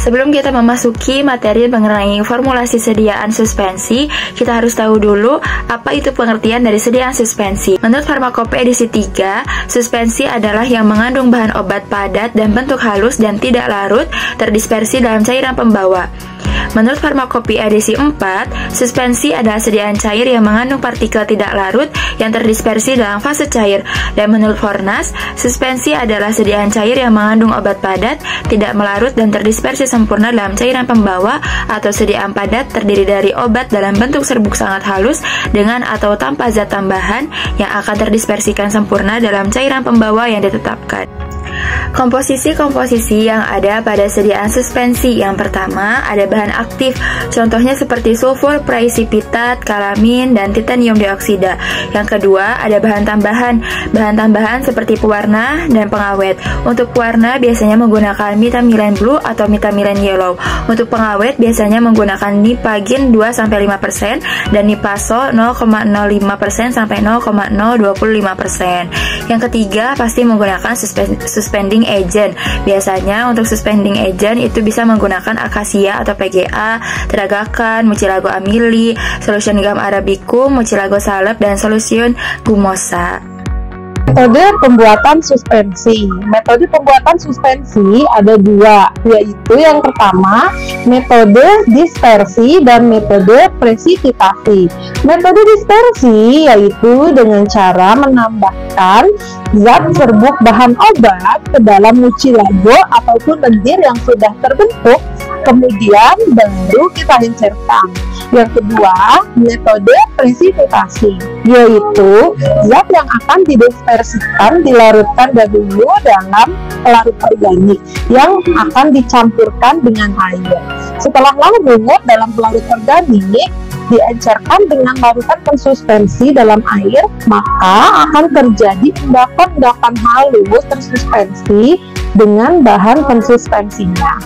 Sebelum kita memasuki materi mengenai formulasi sediaan suspensi, kita harus tahu dulu apa itu pengertian dari sediaan suspensi. Menurut Farmakope edisi 3, suspensi adalah yang mengandung bahan obat padat dan bentuk halus dan tidak larut terdispersi dalam cairan pembawa. Menurut Farmakope edisi 4, suspensi adalah sediaan cair yang mengandung partikel tidak larut yang terdispersi dalam fase cair. Dan menurut Fornas, suspensi adalah sediaan cair yang mengandung obat padat, tidak melarut dan terdispersi sempurna dalam cairan pembawa, atau sediaan padat terdiri dari obat dalam bentuk serbuk sangat halus dengan atau tanpa zat tambahan yang akan terdispersikan sempurna dalam cairan pembawa yang ditetapkan. Komposisi-komposisi yang ada pada sediaan suspensi. Yang pertama, ada bahan aktif, contohnya seperti sulfur, praisipitat, kalamin, dan titanium dioksida. Yang kedua, ada bahan tambahan. Bahan tambahan seperti pewarna dan pengawet. Untuk pewarna biasanya menggunakan metamilen blue atau metamilen yellow. Untuk pengawet biasanya menggunakan nipagin 2-5% dan nipasol 0,05% sampai 0,025%. Yang ketiga, pasti menggunakan suspending agent. Biasanya untuk suspending agent itu bisa menggunakan akasia atau PGA, teragakan, mucilago amili, solution gam arabicum, mucilago salep, dan solution gumosa. Metode pembuatan suspensi. Metode pembuatan suspensi ada dua, yaitu yang pertama metode dispersi dan metode presipitasi. Metode dispersi yaitu dengan cara menambahkan zat serbuk bahan obat ke dalam mucilago ataupun lendir yang sudah terbentuk, kemudian baru kita encerkan. Yang kedua, metode presipitasi, yaitu zat yang akan didispersikan dilarutkan dahulu dalam pelarut organik yang akan dicampurkan dengan air. Setelah larut dalam pelarut organik, diencerkan dengan larutan pensuspensi dalam air, maka akan terjadi endapan-endapan halus tersuspensi dengan bahan pensuspensinya.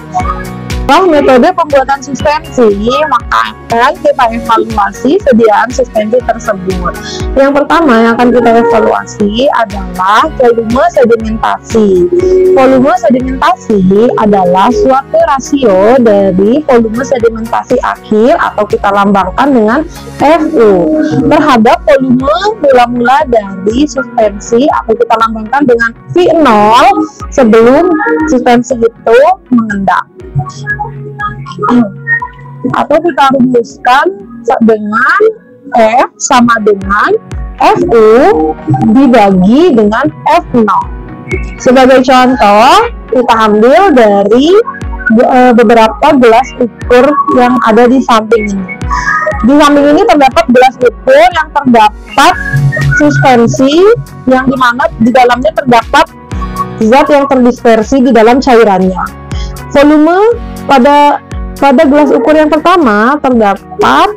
Metode pembuatan suspensi, maka akan kita evaluasi sediaan suspensi tersebut. Yang pertama yang akan kita evaluasi adalah volume sedimentasi. Volume sedimentasi adalah suatu rasio dari volume sedimentasi akhir atau kita lambangkan dengan FU terhadap volume mula-mula dari suspensi atau kita lambangkan dengan V0 sebelum suspensi itu mengendap. Atau kita rumuskan dengan F sama dengan FU dibagi dengan F0. Sebagai contoh, kita ambil dari beberapa gelas ukur yang ada di samping ini. Di samping ini terdapat gelas ukur yang terdapat suspensi yang dimana di dalamnya terdapat zat yang terdispersi di dalam cairannya. Volume pada gelas ukur yang pertama terdapat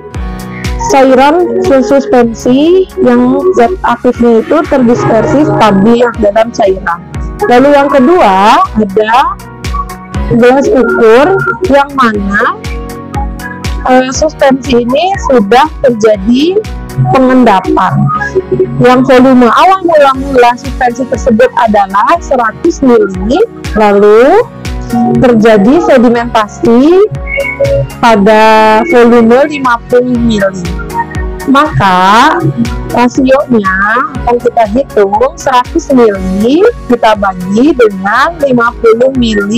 cairan suspensi yang zat aktifnya itu terdispersi stabil dalam cairan. Lalu yang kedua ada gelas ukur yang mana suspensi ini sudah terjadi pengendapan. Yang volume awal mula suspensi tersebut adalah 100 ml, lalu terjadi sedimentasi pada volume 50 ml. Maka rasionya akan kita hitung 100 ml kita bagi dengan 50 ml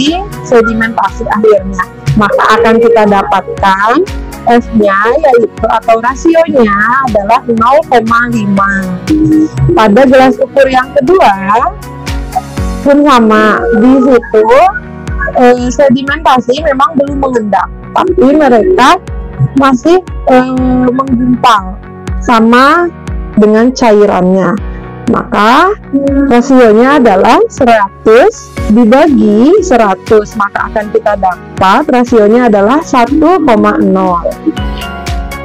sedimentasi akhirnya. Maka akan kita dapatkan F-nya yaitu atau rasionya adalah 0,5. Pada gelas ukur yang kedua pun sama, di situ sedimentasi memang belum mengendap, tapi mereka masih menggumpal sama dengan cairannya. Maka rasionya adalah 100 dibagi 100, maka akan kita dapat rasionya adalah 1,0.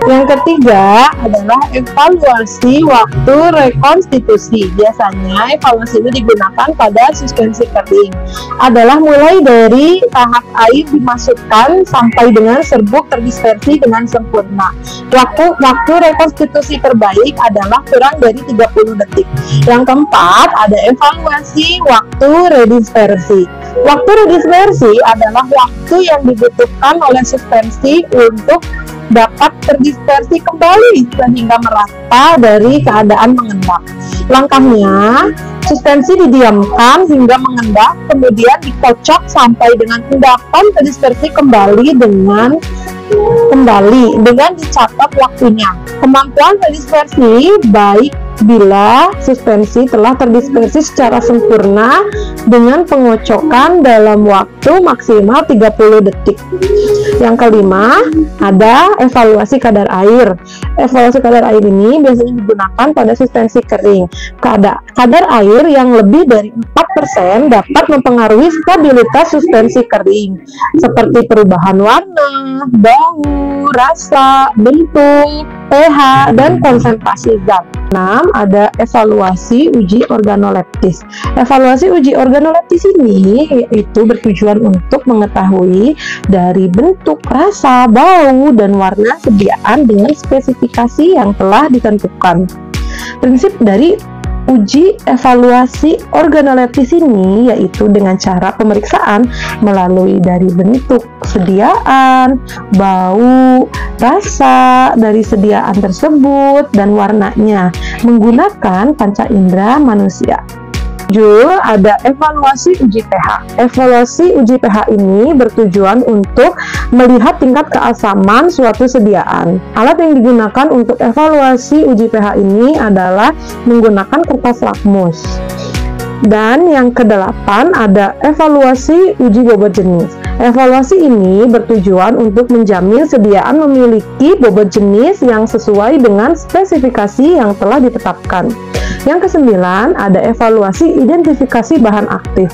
Yang ketiga adalah evaluasi waktu rekonstitusi. Biasanya evaluasi ini digunakan pada suspensi kering. Adalah mulai dari tahap air dimasukkan sampai dengan serbuk terdispersi dengan sempurna. Waktu rekonstitusi terbaik adalah kurang dari 30 detik. Yang keempat ada evaluasi waktu redispersi. Waktu redispersi adalah waktu yang dibutuhkan oleh suspensi untuk dapat terdispersi kembali sehingga merata dari keadaan mengendap. Langkahnya, suspensi didiamkan hingga mengendap, kemudian dikocok sampai dengan endapan terdispersi kembali dengan dicatat waktunya. Kemampuan terdispersi baik bila suspensi telah terdispersi secara sempurna dengan pengocokan dalam waktu maksimal 30 detik. Yang kelima, ada evaluasi kadar air. Evaluasi kadar air ini biasanya digunakan pada suspensi kering. Kadar air yang lebih dari 4% dapat mempengaruhi stabilitas suspensi kering, seperti perubahan warna, bau, rasa, bentuk, pH, dan konsentrasi zat. 6. Ada evaluasi uji organoleptis. Evaluasi uji organoleptis ini yaitu bertujuan untuk mengetahui dari bentuk, rasa, bau, dan warna sediaan dengan spesifikasi yang telah ditentukan. Prinsip dari uji evaluasi organoleptis ini yaitu dengan cara pemeriksaan melalui dari bentuk sediaan, bau, rasa dari sediaan tersebut, dan warnanya menggunakan panca indera manusia. Ada evaluasi uji pH. Evaluasi uji pH ini bertujuan untuk melihat tingkat keasaman suatu sediaan. Alat yang digunakan untuk evaluasi uji pH ini adalah menggunakan kertas lakmus. Dan yang ke-8 ada evaluasi uji bobot jenis. Evaluasi ini bertujuan untuk menjamin sediaan memiliki bobot jenis yang sesuai dengan spesifikasi yang telah ditetapkan. Yang ke-9 ada evaluasi identifikasi bahan aktif.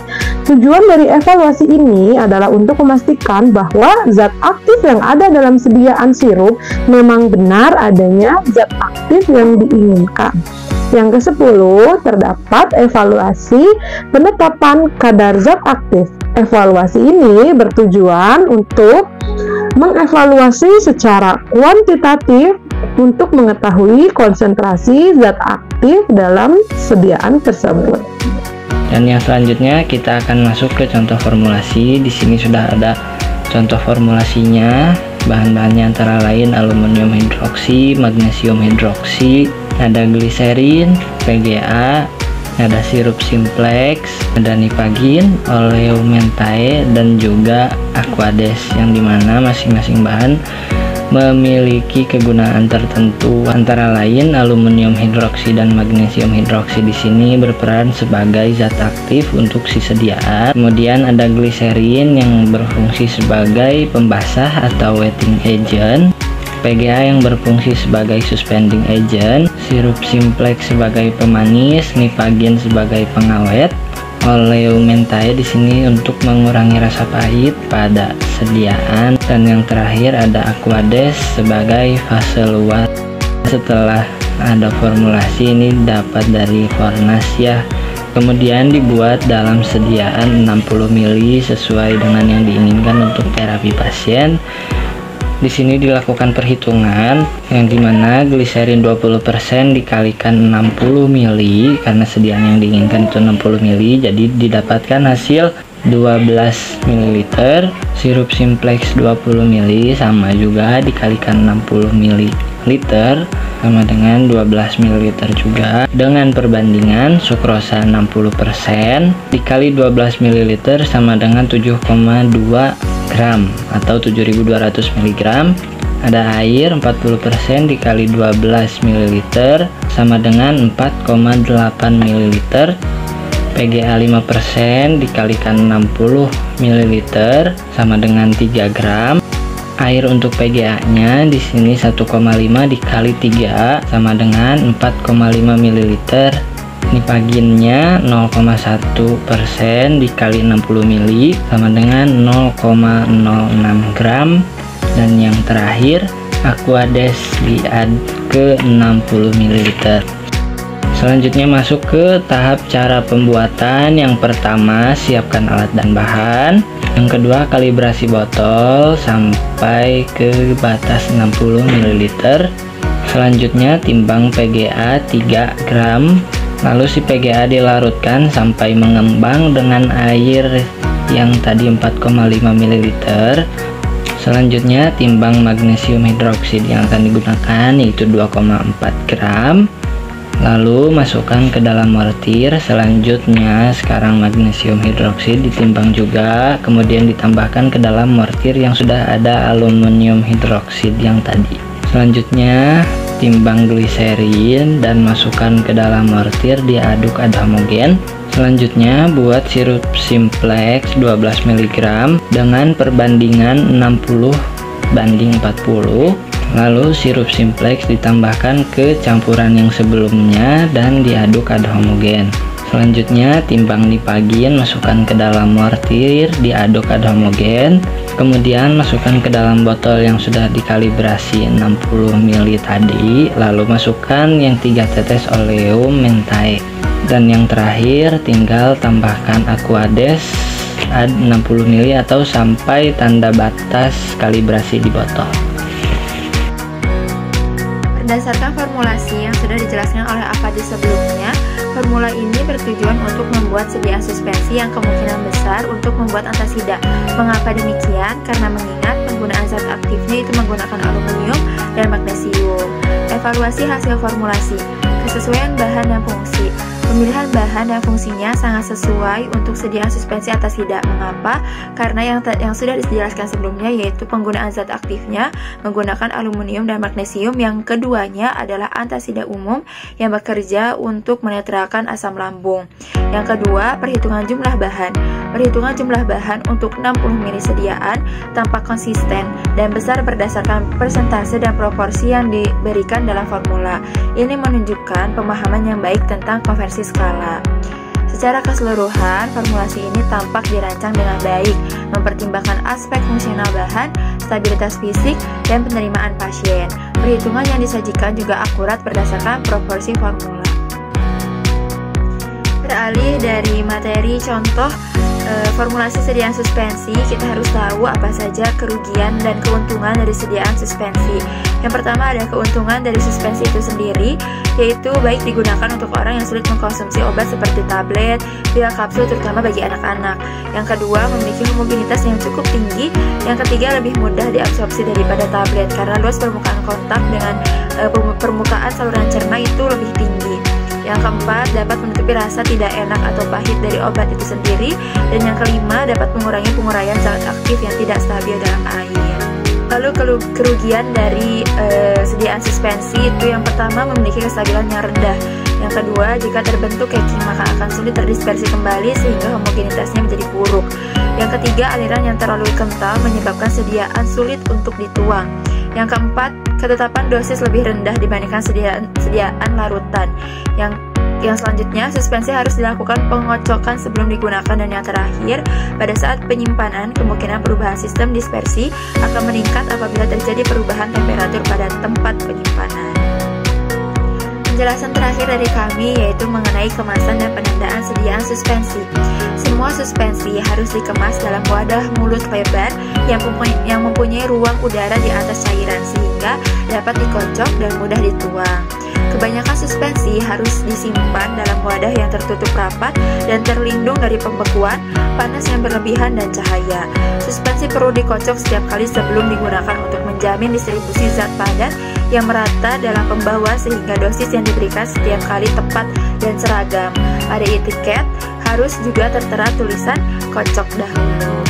Tujuan dari evaluasi ini adalah untuk memastikan bahwa zat aktif yang ada dalam sediaan sirup memang benar adanya zat aktif yang diinginkan. Yang ke-10 terdapat evaluasi penetapan kadar zat aktif. Evaluasi ini bertujuan untuk mengevaluasi secara kuantitatif untuk mengetahui konsentrasi zat aktif dalam sediaan tersebut. Dan yang selanjutnya kita akan masuk ke contoh formulasi. Di sini sudah ada contoh formulasinya. Bahan-bahannya antara lain aluminium hidroksi, magnesium hidroksi, ada gliserin, PGA, ada sirup simplex, ada nipagin, oleo mentae, dan juga aquades, yang dimana masing-masing bahan memiliki kegunaan tertentu. Antara lain aluminium hidroksi dan magnesium hidroksi di sini berperan sebagai zat aktif untuk si sediaan. Kemudian ada gliserin yang berfungsi sebagai pembasah atau wetting agent, PGA yang berfungsi sebagai suspending agent, sirup simplex sebagai pemanis, nipagin sebagai pengawet, oleo mentae di sini untuk mengurangi rasa pahit pada sediaan, dan yang terakhir ada aquades sebagai fase luar. Setelah ada formulasi ini dapat dari Fornas ya. Kemudian dibuat dalam sediaan 60 ml sesuai dengan yang diinginkan untuk terapi pasien. Di sini dilakukan perhitungan yang dimana gliserin 20% dikalikan 60 ml karena sediaan yang diinginkan itu 60 ml, jadi didapatkan hasil 12 ml. Sirup simplex 20 ml sama juga dikalikan 60 ml sama dengan 12 ml juga, dengan perbandingan sukrosa 60% dikali 12 ml sama dengan 7,2 gram atau 7200 mg. Ada air 40% dikali 12 ml sama dengan 4,8 ml. PGA 5% dikalikan 60 ml sama dengan 3 gram. Air untuk PGA nya di sini 1,5 dikali 3 sama dengan 4,5 ml. Nipaginnya 0,1% dikali 60 ml sama dengan 0,06 gram. Dan yang terakhir aquades diad ke 60 ml. Selanjutnya masuk ke tahap cara pembuatan. Yang pertama, siapkan alat dan bahan. Yang kedua, kalibrasi botol sampai ke batas 60 ml. Selanjutnya, timbang PGA 3 gram. Lalu si PGA dilarutkan sampai mengembang dengan air yang tadi 4,5 ml. Selanjutnya timbang magnesium hidroksida yang akan digunakan, yaitu 2,4 gram. Lalu masukkan ke dalam mortir. Selanjutnya sekarang magnesium hidroksida ditimbang juga, kemudian ditambahkan ke dalam mortir yang sudah ada aluminium hidroksida yang tadi. Selanjutnya timbang gliserin dan masukkan ke dalam mortir, diaduk ad homogen. Selanjutnya buat sirup simplex 12 mg dengan perbandingan 60:40. Lalu sirup simplex ditambahkan ke campuran yang sebelumnya dan diaduk ad homogen. Selanjutnya timbang nipagin, masukkan ke dalam mortir, diaduk ad homogen. Kemudian masukkan ke dalam botol yang sudah dikalibrasi 60 ml tadi. Lalu masukkan yang 3 tetes oleum mentai. Dan yang terakhir tinggal tambahkan aquades ad 60 ml atau sampai tanda batas kalibrasi di botol. Berdasarkan formulasi yang sudah dijelaskan oleh Afadi sebelumnya, formula ini bertujuan untuk membuat sediaan suspensi yang kemungkinan besar untuk membuat antasida. Mengapa demikian? Karena mengingat penggunaan zat aktifnya itu menggunakan aluminium dan magnesium. Evaluasi hasil formulasi, kesesuaian bahan dan fungsi. Pemilihan bahan dan fungsinya sangat sesuai untuk sediaan suspensi antasida. Mengapa? Karena yang sudah dijelaskan sebelumnya, yaitu penggunaan zat aktifnya menggunakan aluminium dan magnesium. Yang keduanya adalah antasida umum yang bekerja untuk menetralkan asam lambung. Yang kedua, perhitungan jumlah bahan. Perhitungan jumlah bahan untuk 60 ml sediaan tampak konsisten dan besar berdasarkan persentase dan proporsi yang diberikan dalam formula. Ini menunjukkan pemahaman yang baik tentang konversi skala. Secara keseluruhan, formulasi ini tampak dirancang dengan baik, mempertimbangkan aspek fungsional bahan, stabilitas fisik, dan penerimaan pasien. Perhitungan yang disajikan juga akurat berdasarkan proporsi formula. Beralih dari materi contoh formulasi sediaan suspensi, kita harus tahu apa saja kerugian dan keuntungan dari sediaan suspensi. Yang pertama ada keuntungan dari suspensi itu sendiri, yaitu baik digunakan untuk orang yang sulit mengkonsumsi obat seperti tablet, pil, kapsul, terutama bagi anak-anak. Yang kedua, memiliki homogenitas yang cukup tinggi. Yang ketiga, lebih mudah diabsorpsi daripada tablet karena luas permukaan kontak dengan permukaan saluran cerna itu lebih tinggi. Yang keempat, dapat menutupi rasa tidak enak atau pahit dari obat itu sendiri. Dan yang kelima, dapat mengurangi penguraian zat aktif yang tidak stabil dalam air. Lalu kerugian dari sediaan suspensi itu, yang pertama memiliki kestabilan yang rendah. Yang kedua, jika terbentuk caking maka akan sulit terdispersi kembali sehingga homogenitasnya menjadi buruk. Yang ketiga, aliran yang terlalu kental menyebabkan sediaan sulit untuk dituang. Yang keempat, ketetapan dosis lebih rendah dibandingkan sediaan larutan. Yang selanjutnya, suspensi harus dilakukan pengocokan sebelum digunakan. Dan yang terakhir, pada saat penyimpanan, kemungkinan perubahan sistem dispersi akan meningkat apabila terjadi perubahan temperatur pada tempat penyimpanan. Penjelasan terakhir dari kami yaitu mengenai kemasan dan penandaan sediaan suspensi. Semua suspensi harus dikemas dalam wadah mulut lebar yang mempunyai ruang udara di atas cairan sehingga dapat dikocok dan mudah dituang. Kebanyakan suspensi harus disimpan dalam wadah yang tertutup rapat dan terlindung dari pembekuan, panas yang berlebihan, dan cahaya. Suspensi perlu dikocok setiap kali sebelum digunakan untuk menjamin distribusi zat padat yang merata dalam pembawa sehingga dosis yang diberikan setiap kali tepat dan seragam. Pada etiket harus juga tertera tulisan kocok dahulu.